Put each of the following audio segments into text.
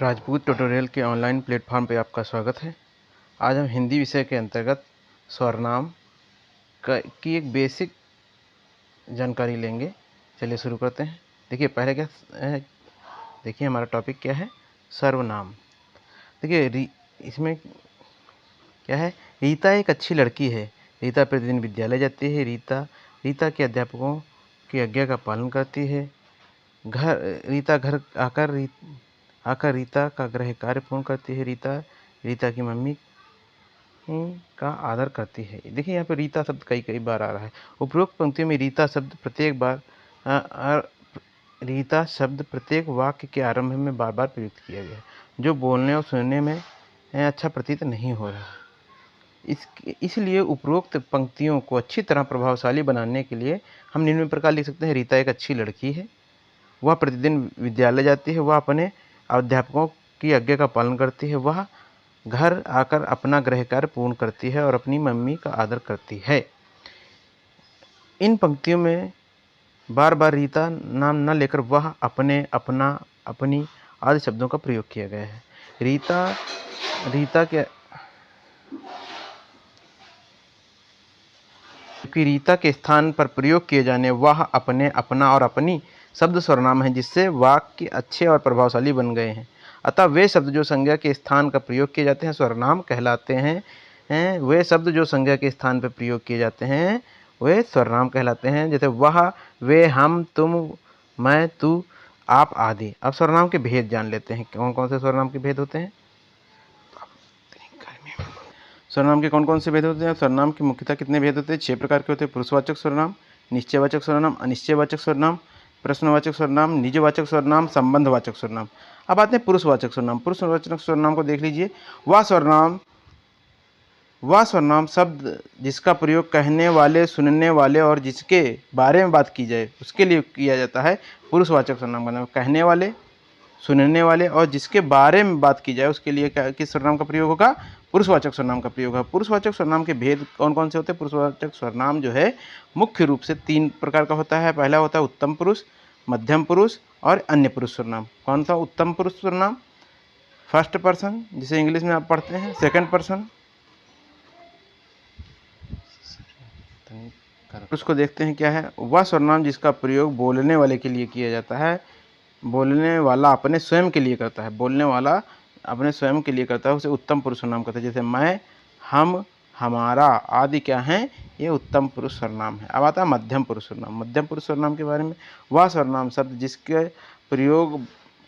Rajput tutorial के online platform पे आपका स्वागत है। आज हम हिंदी विषय के अंतर्गत स्वरनाम की एक बेसिक जानकारी लेंगे। चलिए शुरू करते हैं। देखिए पहले क्या है, देखिए हमारा टॉपिक क्या है, सर्वनाम। देखिए इसमें क्या है, रीता एक अच्छी लड़की है। रीता प्रतिदिन विद्यालय जाती है। रीता के अध्यापकों की आज्ञा का पालन करती है। रीता घर आकर रीता का गृह कार्य पूर्ण करती है। रीता की मम्मी का आदर करती है। देखिए यहाँ पे रीता शब्द कई बार आ रहा है। उपरोक्त पंक्तियों में रीता शब्द प्रत्येक वाक्य के आरंभ में बार बार प्रयुक्त किया गया है, जो बोलने और सुनने में अच्छा प्रतीत नहीं हो रहा है। इसलिए उपरोक्त पंक्तियों को अच्छी तरह प्रभावशाली बनाने के लिए हम निम्न प्रकार लिख सकते हैं। रीता एक अच्छी लड़की है, वह प्रतिदिन विद्यालय जाती है, वह अपने अध्यापकों की आज्ञा का पालन करती है, वह घर आकर अपना गृह कार्य पूर्ण करती है और अपनी मम्मी का आदर करती है। इन पंक्तियों में बार बार रीता नाम न लेकर वह, अपने, अपना, अपनी आदि शब्दों का प्रयोग किया गया है। रीता के स्थान पर प्रयोग किए जाने वह, अपने, अपना और अपनी शब्द सर्वनाम हैं, जिससे वाक्य अच्छे और प्रभावशाली बन गए हैं। अतः वे शब्द जो संज्ञा के स्थान का प्रयोग किए जाते हैं सर्वनाम कहलाते हैं। वे शब्द जो संज्ञा के स्थान पर प्रयोग किए जाते हैं वे सर्वनाम कहलाते हैं। जैसे वह, वे, हम, तुम, मैं, तू, आप आदि। अब सर्वनाम के भेद जान लेते हैं। कौन कौन से सर्वनाम के भेद होते हैं। सर्वनाम के कौन कौन से भेद होते हैं। सर्वनाम के मुख्यतः कितने भेद होते हैं। 6 प्रकार के होते हैं। पुरुषवाचक सर्वनाम, निश्चयवाचक सर्वनाम, अनिश्चयवाचक सर्वनाम, प्रश्नवाचक सर्वनाम, निजवाचक सर्वनाम, संबंधवाचक सर्वनाम। अब आते हैं पुरुषवाचक सर्वनाम। पुरुषवाचक सर्वनाम को देख लीजिए। वह सर्वनाम शब्द जिसका प्रयोग कहने वाले, सुनने वाले और जिसके बारे में बात की जाए उसके लिए किया जाता है पुरुषवाचक सर्वनाम का नाम। कहने वाले, सुनने वाले और जिसके बारे में बात की जाए उसके लिए किस सर्वनाम का प्रयोग होगा, पुरुषवाचक सर्वनाम का प्रयोग है। पुरुषवाचक सर्वनाम के भेद कौन कौन से होते हैं। पुरुषवाचक सर्वनाम जो है मुख्य रूप से 3 प्रकार का होता है। पहला होता है उत्तम पुरुष, मध्यम पुरुष और अन्य पुरुष सर्वनाम। कौन सा उत्तम पुरुष सर्वनाम, फर्स्ट पर्सन, जिसे इंग्लिश में आप पढ़ते हैं सेकंड पर्सन। उसको देखते हैं क्या है। वह सर्वनाम जिसका प्रयोग बोलने वाले के लिए किया जाता है, बोलने वाला अपने स्वयं के लिए करता है, बोलने वाला अपने स्वयं के लिए करता है, उसे उत्तम पुरुष सर्वनाम कहते हैं। जैसे मैं, हम, हमारा आदि क्या हैं, ये उत्तम पुरुष सर्वनाम है। अब आता है मध्यम पुरुष सर्वनाम। मध्यम पुरुष सर्वनाम के बारे में, वह सर्वनाम शब्द जिसके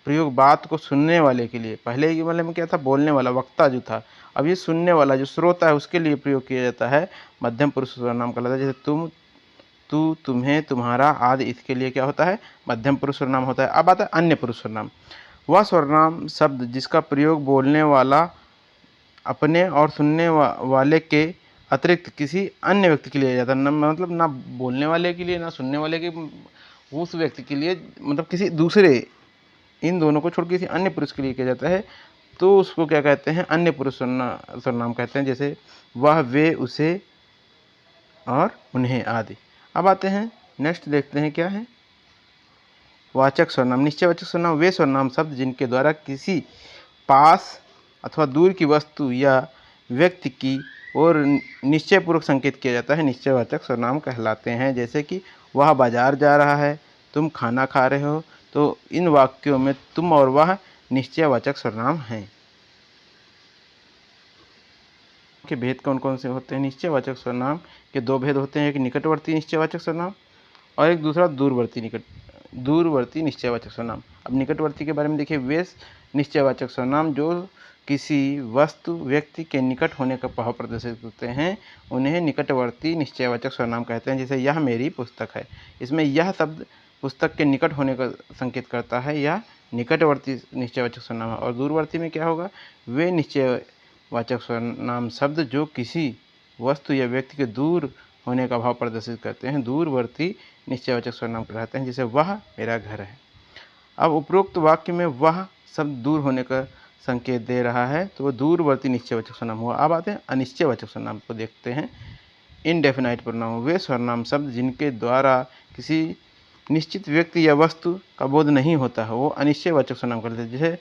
प्रयोग बात को सुनने वाले के लिए, पहले के वाले में क्या था, बोलने वाला वक्ता जो था, अब ये सुनने वाला जो श्रोता है उसके लिए प्रयोग किया जाता है, मध्यम पुरुष सर्वनाम कहलाता है। जैसे तुम, तू, तुम्हें, तुम्हारा आदि, इसके लिए क्या होता है, मध्यम पुरुष सर्वनाम होता है। अब आता है अन्य पुरुष सर्वनाम। वह सर्वनाम शब्द जिसका प्रयोग बोलने वाला अपने और सुनने वाले के अतिरिक्त किसी अन्य व्यक्ति के लिए जाता है। मतलब ना बोलने वाले के लिए ना सुनने वाले के, उस व्यक्ति के लिए, मतलब किसी दूसरे, इन दोनों को छोड़ किसी अन्य पुरुष के लिए किया जाता है, तो उसको क्या कहते हैं, अन्य पुरुष सर्वनाम कहते हैं। जैसे वह, वे, उसे और उन्हें आदि। अब आते हैं नेक्स्ट, देखते हैं क्या है वाचक सर्वनाम। निश्चयवाचक सर्वनाम वे सर्वनाम शब्द जिनके द्वारा किसी पास अथवा दूर की वस्तु या व्यक्ति की ओर निश्चयपूर्वक संकेत किया जाता है, निश्चयवाचक सर्वनाम कहलाते हैं। जैसे कि वह बाजार जा रहा है, तुम खाना खा रहे हो, तो इन वाक्यों में तुम और वह निश्चयवाचक सर्वनाम हैं। के भेद कौन कौन से होते हैं। निश्चयवाचक सर्वनाम के 2 भेद होते हैं, एक निकटवर्ती निश्चयवाचक सर्वनाम और एक दूसरा दूरवर्ती निश्चयवाचक सर्वनाम। अब निकटवर्ती के बारे में देखिए। वे निश्चयवाचक सर्वनाम जो किसी वस्तु, व्यक्ति के निकट होने का भाव प्रदर्शित करते हैं उन्हें निकटवर्ती निश्चयवाचक सर्वनाम कहते हैं। जैसे यह मेरी पुस्तक है, इसमें यह शब्द पुस्तक के निकट होने का संकेत करता है, यह निकटवर्ती निश्चयवाचक सर्वनाम है। और दूरवर्ती में क्या होगा, वे निश्चयवाचक सर्वनाम शब्द जो किसी वस्तु या व्यक्ति के दूर होने का भाव प्रदर्शित करते हैं, दूरवर्ती निश्चयवाचक सर्वनाम कहलाते हैं। जैसे वह मेरा घर है। अब उपरोक्त वाक्य में वह शब्द दूर होने का संकेत दे रहा है, तो वह दूरवर्ती निश्चयवाचक सर्वनाम हुआ। अब आते हैं अनिश्चयवाचक सर्वनाम को देखते हैं। इनडेफिनाइट प्रोनाउन वे सर्वनाम शब्द जिनके द्वारा किसी निश्चित व्यक्ति या वस्तु का बोध नहीं होता है, वो अनिश्चयवाचक सर्वनाम कहलाते हैं। जैसे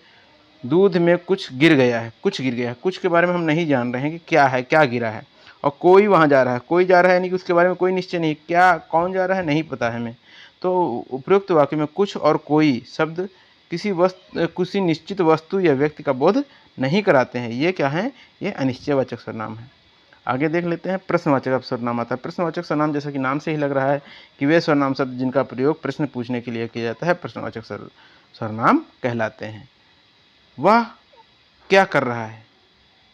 दूध में कुछ गिर गया है, कुछ गिर गया है, कुछ के बारे में हम नहीं जान रहे हैं कि क्या है, क्या गिरा है। और कोई वहाँ जा रहा है, कोई जा रहा है यानी कि उसके बारे में कोई निश्चय नहीं, क्या कौन जा रहा है नहीं पता है हमें। तो उपरोक्त वाक्य में कुछ और कोई शब्द किसी निश्चित वस्तु या व्यक्ति का बोध नहीं कराते हैं। ये क्या है? ये अनिश्चयवाचक सर्वनाम है। आगे देख लेते हैं प्रश्नवाचक सर्वनाम आता है। प्रश्नवाचक सर्वनाम जैसा कि नाम से ही लग रहा है कि वे सर्वनाम शब्द जिनका प्रयोग प्रश्न पूछने के लिए किया जाता है प्रश्नवाचक सर्वनाम कहलाते हैं। वह क्या कर रहा है?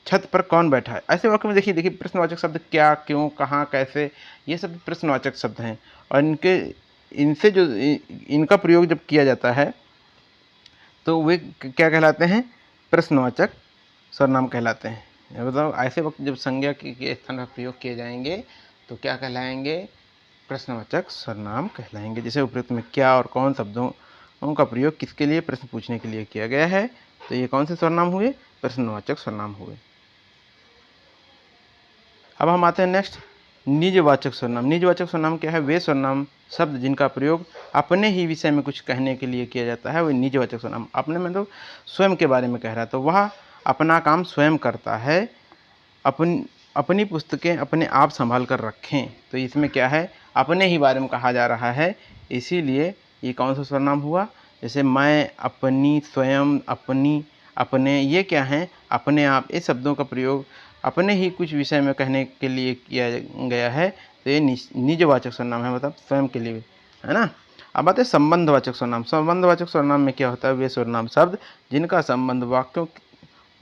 छत पर कौन बैठा है? ऐसे वाक्य में देखिए प्रश्नवाचक शब्द क्या, क्यों, कहाँ, कैसे, ये सब प्रश्नवाचक शब्द हैं। और इनसे जो इनका प्रयोग जब किया जाता है तो वे क्या कहलाते हैं? प्रश्नवाचक सर्वनाम कहलाते हैं। मतलब ऐसे वक्त जब संज्ञा के स्थान पर प्रयोग किए जाएंगे तो क्या कहलाएंगे? प्रश्नवाचक सर्वनाम कहलाएंगे। जैसे उपयुक्त में क्या और कौन शब्दों का प्रयोग किसके लिए? प्रश्न पूछने के लिए किया गया है, तो ये कौन से सर्वनाम हुए? प्रश्नवाचक सर्वनाम हुए। अब हम आते हैं नेक्स्ट निजवाचक सर्वनाम। निजवाचक सर्वनाम क्या है? वे सर्वनाम शब्द जिनका प्रयोग अपने ही विषय में कुछ कहने के लिए किया जाता है, वो निजवाचक सर्वनाम। अपने में तो स्वयं के बारे में कह रहा है, तो वह अपना काम स्वयं करता है, अपनी पुस्तकें अपने आप संभाल कर रखें। तो इसमें क्या है? अपने ही बारे में कहा जा रहा है, इसीलिए ये कौन सा सर्वनाम हुआ? जैसे मैं, अपनी, स्वयं, अपनी, अपने, ये क्या है? अपने आप। इस शब्दों का प्रयोग अपने ही कुछ विषय में कहने के लिए किया गया है, तो ये निजवाचक सर्वनाम है, मतलब स्वयं के लिए, है ना। अब आते हैं संबंधवाचक सर्वनाम। संबंधवाचक सर्वनाम में क्या होता है? वे सर्वनाम शब्द जिनका संबंध वाक्यों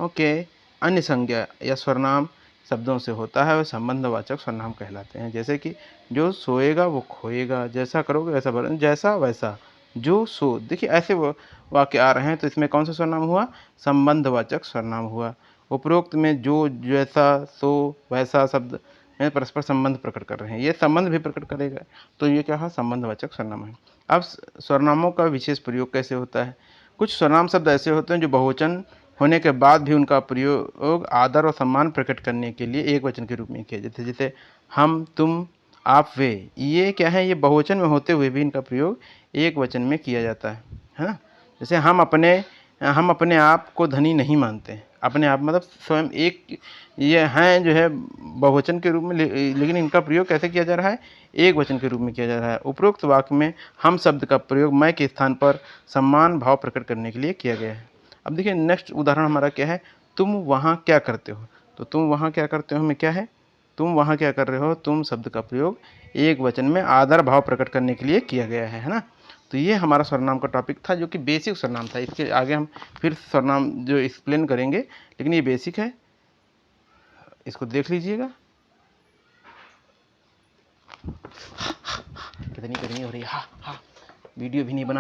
के अन्य संज्ञा या सर्वनाम शब्दों से होता है, वे संबंधवाचक सर्वनाम कहलाते हैं। जैसे कि जो सोएगा वो खोएगा, जैसा करोगे वैसा भरोगे, जैसा वैसा, जो सो। देखिए ऐसे वाक्य आ रहे हैं, तो इसमें कौन सा सर्वनाम हुआ? संबंधवाचक सर्वनाम हुआ। उपरोक्त में जो, जैसा, सो, वैसा शब्द में परस्पर संबंध प्रकट कर रहे हैं, ये संबंध भी प्रकट करेगा, तो ये क्या है? संबंधवाचक सर्वनाम है। अब सर्वनामों का विशेष प्रयोग कैसे होता है? कुछ सर्वनाम शब्द ऐसे होते हैं जो बहुवचन होने के बाद भी उनका प्रयोग आदर और सम्मान प्रकट करने के लिए एक वचन के रूप में किया जाता है। जैसे हम, तुम, आप, वे, ये क्या है? ये बहुवचन में होते हुए भी इनका प्रयोग एक वचन में किया जाता है ना। जैसे हम अपने आप को धनी नहीं मानते। अपने आप मतलब स्वयं, एक ये हैं जो है बहुवचन के रूप में, लेकिन इनका प्रयोग कैसे किया जा रहा है? एक वचन के रूप में किया जा रहा है। उपरोक्त वाक्य में हम शब्द का प्रयोग मैं के स्थान पर सम्मान भाव प्रकट करने के लिए किया गया है। अब देखिए नेक्स्ट उदाहरण हमारा क्या है? तुम वहाँ क्या करते हो? तो तुम वहाँ क्या करते हो में क्या है? तुम वहाँ क्या कर रहे हो? तुम शब्द का प्रयोग एक वचन में आदर भाव प्रकट करने के लिए किया गया है ना। तो ये हमारा सर्वनाम का टॉपिक था, जो कि बेसिक सर्वनाम था। इसके आगे हम फिर सर्वनाम जो एक्सप्लेन करेंगे, लेकिन ये बेसिक है, इसको देख लीजिएगा। कितनी गर्मी हो रही है, वीडियो भी नहीं बना